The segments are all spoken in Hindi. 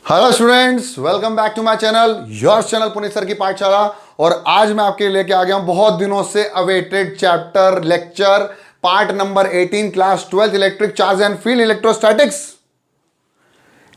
Hello students, welcome back to my channel, your channel Puneet sir की पाठशाला। और आज मैं आपके लिए लेके आ गया हूं बहुत दिनों से awaited chapter lecture part number 18 class 12 electric charge and field electrostatics.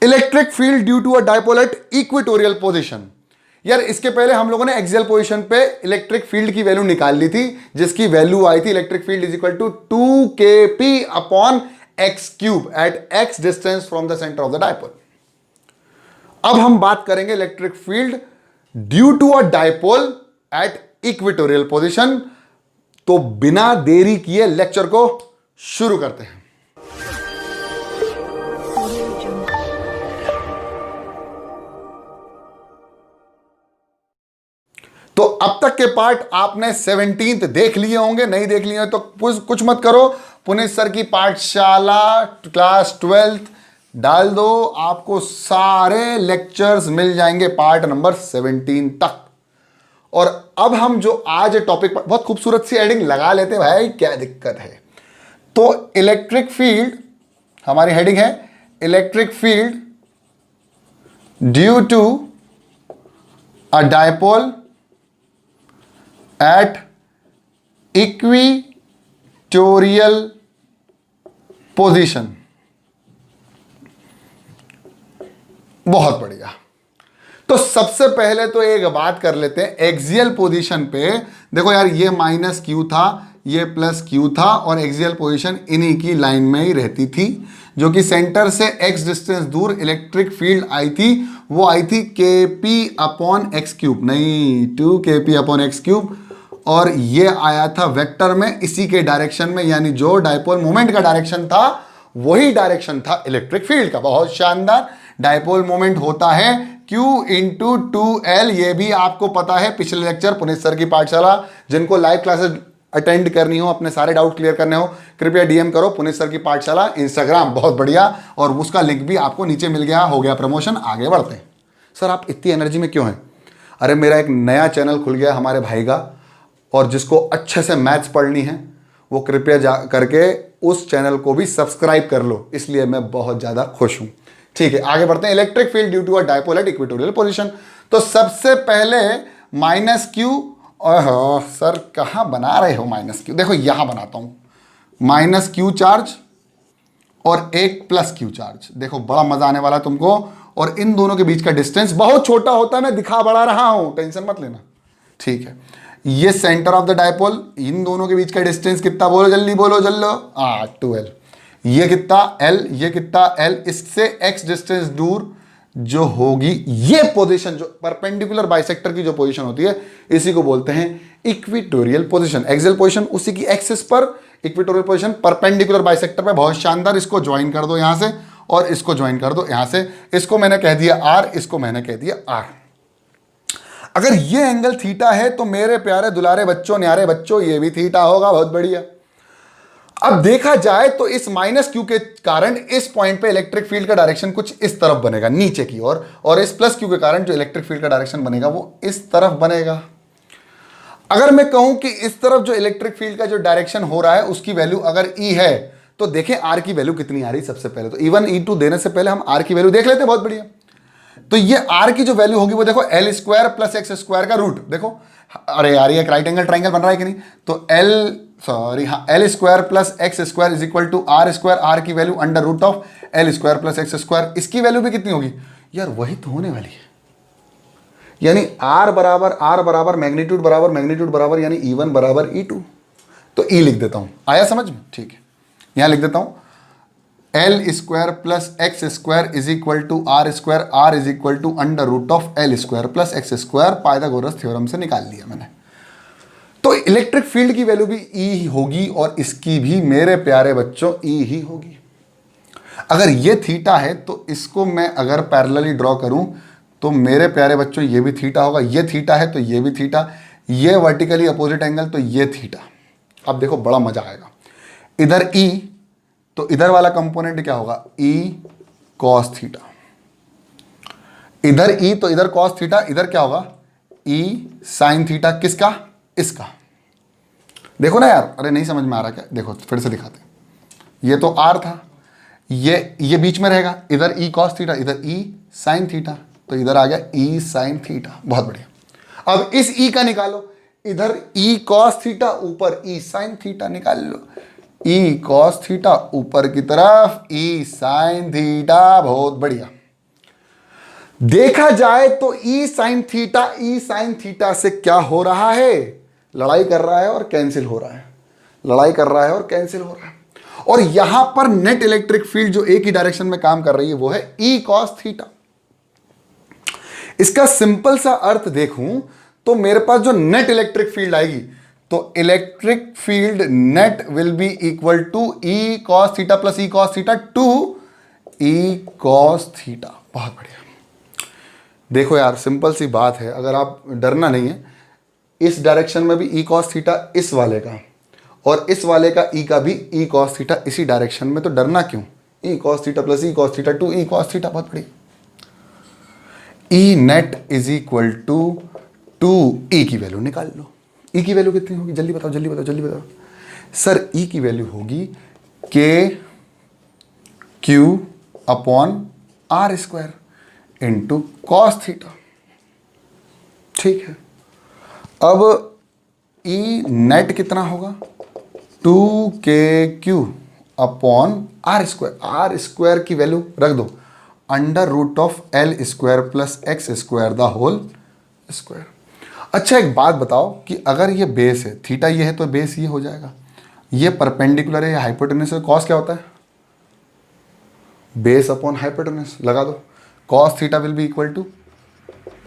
Electric field due to a dipole at equatorial position. यार इसके पहले हम लोगों ने एक्सियल पोजीशन पे इलेक्ट्रिक फील्ड की वैल्यू निकाल ली थी, जिसकी वैल्यू आई थी electric field is equal to 2kp upon x cube at x distance from the centre of the dipole. अब हम बात करेंगे electric field due to a dipole at equatorial position. तो बिना देरी किए लेक्चर को शुरू करते हैं। तो अब तक के पार्ट आपने 17th देख लिए होंगे, नहीं देख लिए तो कुछ मत करो, पुनीत सर की पाठशाला क्लास 12 डाल दो, आपको सारे लेक्चर्स मिल जाएंगे पार्ट नंबर 17 तक। और अब हम जो आज टॉपिक पर बहुत खूबसूरत सी हेडिंग लगा लेते हैं भाई, क्या दिक्कत है। तो इलेक्ट्रिक फील्ड, हमारी हेडिंग है electric field due to a dipole at equatorial position. बहुत बढ़िया। तो सबसे पहले तो एक बात कर लेते हैं, एक्सियल पोजीशन पे देखो यार, ये माइनस क्यू था, ये प्लस क्यू था, और एक्सियल पोजीशन इन्हीं की लाइन में ही रहती थी, जो कि सेंटर से एक्स डिस्टेंस दूर इलेक्ट्रिक फील्ड आई थी, वो आई थी kp अपॉन एक्स क्यूब, नहीं 2kp अपॉन एक्स क्यूब। और ये आया था वेक्टर में, इसी के डायरेक्शन में, यानी जो डायपोल मोमेंट का डायरेक्शन था वही डायरेक्शन था इलेक्ट्रिक फील्ड का। बहुत शानदार। डायपोल मोमेंट होता है Q इंटू 2L, ये भी आपको पता है, पिछले लेक्चर पुनीत सर की पाठशाला, जिनको लाइव क्लासेस अटेंड करनी हो, अपने सारे डाउट क्लियर करने हो, कृपया डीएम करो पुनीत सर की पाठशाला इंस्टाग्राम, बहुत बढ़िया। और उसका लिंक भी आपको नीचे मिल गया, हो गया प्रमोशन। आगे बढ़ते हैं। सर आप इतनी एनर्जी में क्यों हैं? अरे मेरा एक नया चैनल खुल गया हमारे भाई का, और जिसको अच्छे से मैथ्स पढ़नी है वो कृपया जा करके उस चैनल को भी सब्सक्राइब कर लो, इसलिए मैं बहुत ज़्यादा खुश हूँ। ठीक है, आगे बढ़ते हैं। Electric field due to a dipole at equatorial position. तो सबसे पहले माइनस क्यू, ओह सर कहाँ बना रहे हो माइनस क्यू, देखो यहां बनाता हूं, माइनस क्यू चार्ज और एक प्लस क्यू चार्ज। देखो बड़ा मजा आने वाला तुमको, और इन दोनों के बीच का डिस्टेंस बहुत छोटा होता है, मैं दिखा बढ़ा रहा हूं, टेंशन मत लेना। ठीक है, ये सेंटर ऑफ द डायपोल, इन दोनों के बीच का डिस्टेंस कितना, बोलो जल्दी बोलो जल्दी, 2L। ये कितना L, ये कितना L, इससे x डिस्टेंस दूर जो होगी ये पोजीशन, जो परपेंडिकुलर बाइसेक्टर की जो पोजीशन होती है, इसी को बोलते हैं इक्वेटोरियल पोजीशन। एक्सियल पोजीशन उसी की एक्सिस पर, इक्वेटोरियल पोजीशन परपेंडिकुलर बाइसेक्टर पे। बहुत शानदार। इसको ज्वाइन कर दो यहां से, और इसको ज्वाइन कर दो यहां से। इसको मैंने कह दिया R, इसको मैंने कह दिया R। अगर ये एंगल थीटा है तो मेरे प्यारे दुलारे बच्चों, न्यारे बच्चों, ये भी थीटा होगा। बहुत बढ़िया। अब देखा जाए तो इस माइनस क्यू के कारण इस पॉइंट पे इलेक्ट्रिक फील्ड का डायरेक्शन कुछ इस तरफ बनेगा, नीचे की ओर, और इस प्लस क्यू के कारण जो इलेक्ट्रिक फील्ड का डायरेक्शन बनेगा वो इस तरफ बनेगा। अगर मैं कहूं कि इस तरफ जो इलेक्ट्रिक फील्ड का जो डायरेक्शन हो रहा है उसकी वैल्यू अगर E है, तो देखें आर की वैल्यू कितनी आ रही। सबसे पहले तो E1 E2 देने से पहले हम आर की वैल्यू देख लेते हैं। बहुत बढ़िया। तो ये आर की जो वैल्यू होगी वो देखो L square plus x square का रूट। देखो अरे यार ये राइट एंगल ट्राइंगल बन रहा है कि नहीं, तो L square plus x square is equal to r square. R की value under root of L square plus x square. इसकी वैल्यू भी कितनी होगी यार, वही तो होने वाली है, यानी R बराबर मैग्नीट्यूड बराबर यानी E1 बराबर E2। तो E लिख देता हूं, आया समझ में? ठीक है, यहां लिख देता हूं L square plus x square is equal to r square. R is equal to under root of L square plus x square. Pythagoras theorem से निकाल लिया मैंने। तो इलेक्ट्रिक फील्ड की वैल्यू भी E होगी, और इसकी भी मेरे प्यारे बच्चों E ही होगी। अगर ये थीटा है तो इसको मैं अगर पैरेलली ड्रॉ करूं तो मेरे प्यारे बच्चों ये भी थीटा होगा। ये थीटा है तो ये भी थीटा, ये वर्टिकली अपोजिट एंगल तो ये थीटा। अब देखो बड़ा मजा आएगा। इधर E तो इधर वाला कंपोनेंट क्या होगा, E cos थीटा। इधर E तो इधर cos थीटा, इधर क्या होगा E sin थीटा। किसका? इसका। देखो ना यार, अरे नहीं समझ में आ रहा क्या, देखो फिर से दिखाते हैं। ये तो R था, ये बीच में रहेगा, इधर ई कॉस थीटा, इधर ई साइन थीटा, तो इधर आ गया ई साइन थीटा। बहुत बढ़िया। अब इस ई का निकालो, इधर ई कॉस थीटा, ऊपर ई साइन थीटा, निकाल लो। ई कॉस थीटा ऊपर की तरफ ई साइन थीटा। बहुत बढ़िया। देखा जाए तो ई साइन थीटा से क्या हो रहा है, लड़ाई कर रहा है और कैंसिल हो रहा है, लड़ाई कर रहा है और कैंसिल हो रहा है। और यहां पर नेट इलेक्ट्रिक फील्ड जो एक ही डायरेक्शन में काम कर रही है वो है ई कॉस थीटा। इसका सिंपल सा अर्थ देखूं तो मेरे पास जो नेट इलेक्ट्रिक फील्ड आएगी, तो electric field net will be equal to E cos theta plus E cos theta two E cos theta. बहुत बढ़िया। देखो यार, सिंपल सी बात है, अगर आप डरना नहीं है, इस डायरेक्शन में भी ई कॉस थीटा इस वाले का, और इस वाले का ई का भी ई कॉस थीटा इसी डायरेक्शन में, तो डरना क्यों। ई cos theta plus E cos theta two E cos theta. बहुत बढ़िया। E net is equal to ई की वैल्यू निकाल लो। ई की वैल्यू कितनी होगी, जल्दी बताओ जल्दी बताओ जल्दी बताओ। सर ई की वैल्यू होगी k q upon r square into cos theta. ठीक है। अब ई नेट कितना होगा, 2kq अपॉन आर स्क्वायर की वैल्यू रख दो, under root of l square plus x square the whole square. अच्छा एक बात बताओ कि अगर ये बेस है, थीटा ये है तो बेस ये हो जाएगा, ये परपेंडिकुलर है या हाइपोटेनस है, कॉस क्या होता है, बेस अपॉन हाइपोटेनस। लगा दो, cos theta will be equal to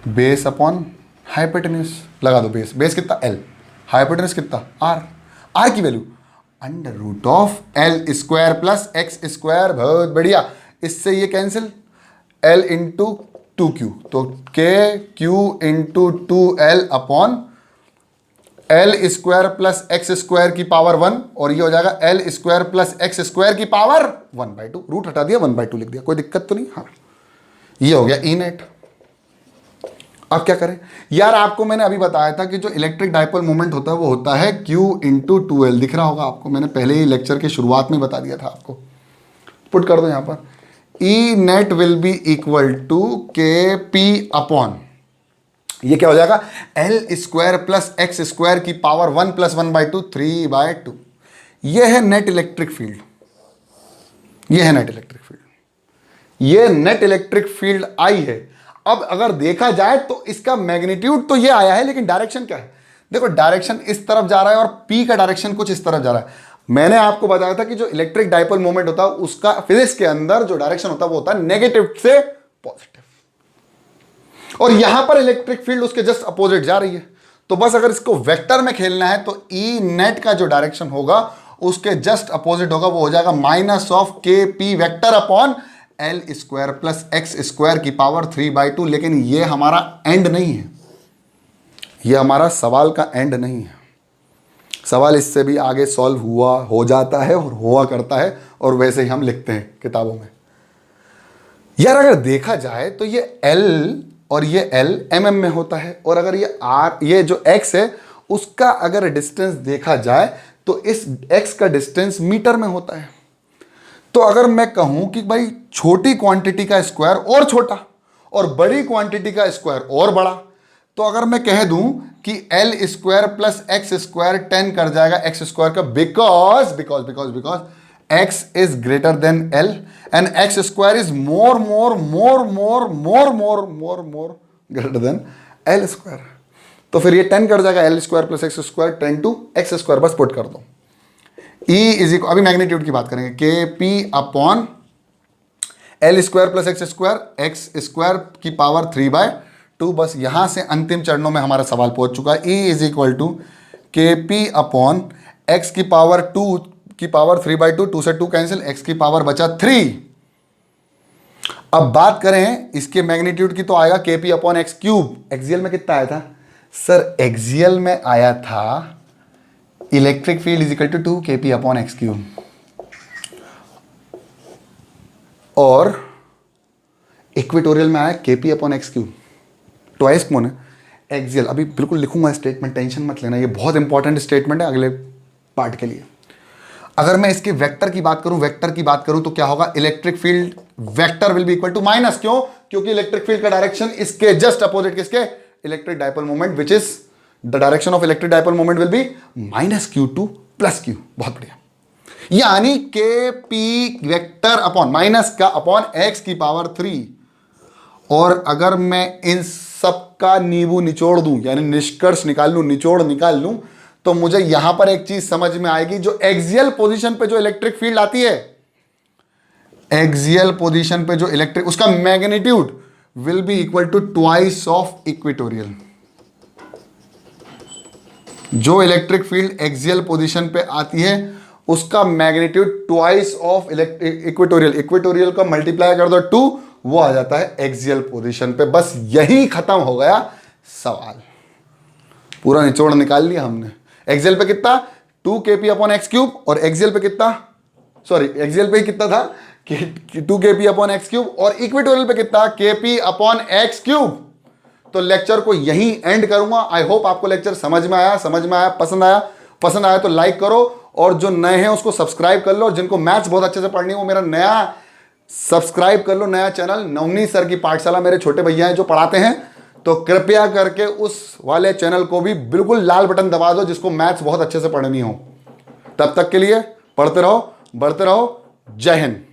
base upon hypotenuse. लगा दो, बेस कितना एल, हाइपोटेनस कितना आर की value under root of l square plus x square. बहुत बढ़िया। इससे ये कैंसिल, एल इंटू 2q, तो के Q into 2l upon L square plus x square की पावर 1, और ये हो जाएगा L square plus x square की पावर 1/2। रूट हटा दिया, 1/2 लिख दिया, कोई दिक्कत तो नहीं। हाँ, ये हो गया ई नेट। अब क्या करें यार, आपको मैंने अभी बताया था कि जो इलेक्ट्रिक डाइपोल मोमेंट होता है वो होता है Q इंटू 2L। दिख रहा होगा आपको, मैंने पहले ही लेक्चर के शुरुआत में बता दिया था आपको। पुट कर दो यहां पर, E net will be equal to k p upon, ये क्या हो जाएगा, L square plus x square की पावर 1 प्लस 1/2, 3/2। ये है नेट इलेक्ट्रिक फील्ड, ये है नेट इलेक्ट्रिक फील्ड, ये नेट इलेक्ट्रिक फील्ड आई है। अब अगर देखा जाए तो इसका मैग्नीट्यूड तो ये आया है, लेकिन डायरेक्शन क्या है, देखो डायरेक्शन इस तरफ जा रहा है और पी का डायरेक्शन कुछ इस तरफ जा रहा है। मैंने आपको बताया था कि जो इलेक्ट्रिक डाइपोल मोमेंट होता है उसका फिजिक्स के अंदर जो डायरेक्शन होता है वो होता है नेगेटिव से पॉजिटिव, और यहां पर इलेक्ट्रिक फील्ड उसके जस्ट अपोजिट जा रही है। तो बस अगर इसको वेक्टर में खेलना है तो ई नेट का जो डायरेक्शन होगा उसके जस्ट अपोजिट होगा, वो हो जाएगा माइनस ऑफ के p vector upon L square plus x square की पावर 3/2। लेकिन ये हमारा एंड नहीं है, ये हमारा सवाल का एंड नहीं है। सवाल इससे भी आगे सॉल्व हुआ हो जाता है और हुआ करता है, और वैसे ही हम लिखते हैं किताबों में। यार अगर देखा जाए तो ये L और ये L mm में होता है, और अगर ये R, ये जो X है उसका अगर डिस्टेंस देखा जाए तो इस X का डिस्टेंस मीटर में होता है। तो अगर मैं कहूं कि भाई छोटी क्वांटिटी का स्क्वायर और छोटा और बड़ी क्वांटिटी का स्क्वायर और बड़ा, तो अगर मैं कह दूं कि l square plus x square 10 कर जाएगा एक्स स्क्वायर का, because because because because x is greater than l and x square is more more more more more more more more greater than l square. तो फिर ये 10 कर जाएगा L square plus x square 10 to x square, बस पुट कर दो। ई इज इक्वल, अभी मैग्नीट्यूड की बात करेंगे, k p upon L square plus x square की पावर 3/2। बस यहां से अंतिम चरणों में हमारा सवाल पहुंच चुका है। ई is equal to k p upon x की पावर 2 की पावर 3/2, 2 से 2 कैंसिल, एक्स की पावर बचा 3। अब बात करें इसके मैग्नीट्यूड की तो आएगा k p upon x cube. Axial में कितना आया था सर, एक्सियल में आया था electric field is equal to 2 k p upon x cube, और इक्वेटोरियल में आया k p upon x cube. Twice कौन है, एक्सियल। अभी बिल्कुल लिखूंगा स्टेटमेंट, टेंशन मत लेना, ये बहुत इंपॉर्टेंट स्टेटमेंट है अगले पार्ट के लिए। अगर मैं इसके वेक्टर की बात करूं तो क्या होगा, electric field vector will be equal to minus, क्यों, क्योंकि इलेक्ट्रिक फील्ड का डायरेक्शन इसके जस्ट अपोजिट किसके, electric dipole moment, which is the direction of electric dipole moment will be minus Q2 plus Q। बहुत बढ़िया। यानी k p vector upon minus का अपॉन एक्स की पावर 3। और अगर मैं इन सब का नींबू निचोड़ दूं, यानी निष्कर्ष निकाल लूं, निचोड़ निकाल लूं, तो मुझे यहां पर एक चीज समझ में आएगी, जो एक्सियल पोजीशन पे जो इलेक्ट्रिक फील्ड आती है, एक्सियल पोजीशन पे जो इलेक्ट्रिक, उसका magnitude will be equal to twice of equatorial. जो इलेक्ट्रिक फील्ड एक्सियल पोजीशन पे आती है उसका magnitude twice of equatorial, equatorial का मल्टीप्लाई कर दो 2, वो आ जाता है एक्सियल पोजीशन पे। बस यही खत्म हो गया सवाल, पूरा निचोड़ निकाल लिया हमने। एक्सियल पे कितना 2 kp अपॉन एक्स क्यूब, और एक्सियल पे कितना, सॉरी एक्सियल पे कितना था 2 kp अपॉन एक्स क्यूब, और इक्वेटोरियल पे कितना kp अपॉन एक्स क्यूब। तो लेक्चर को यहीं एंड करूंगा। आई होप आपको लेक्चर समझ में आया, पसंद आया तो लाइक करो, और जो नए हैं उसको सब्सक्राइब कर लो, और जिनको मैथ्स बहुत अच्छे से पढ़नी है वो मेरा नया सब्सक्राइब कर लो, नया चैनल नवनीत सर की पाठशाला, मेरे छोटे भैया हैं जो पढ़ाते हैं, तो कृपया करके उस वाले चैनल को भी बिल्कुल लाल बटन दबा दो, जिसको मैथ्स बहुत अच्छे से पढ़नी हो। तब तक के लिए पढ़ते रहो, बढ़ते रहो। जय हिंद।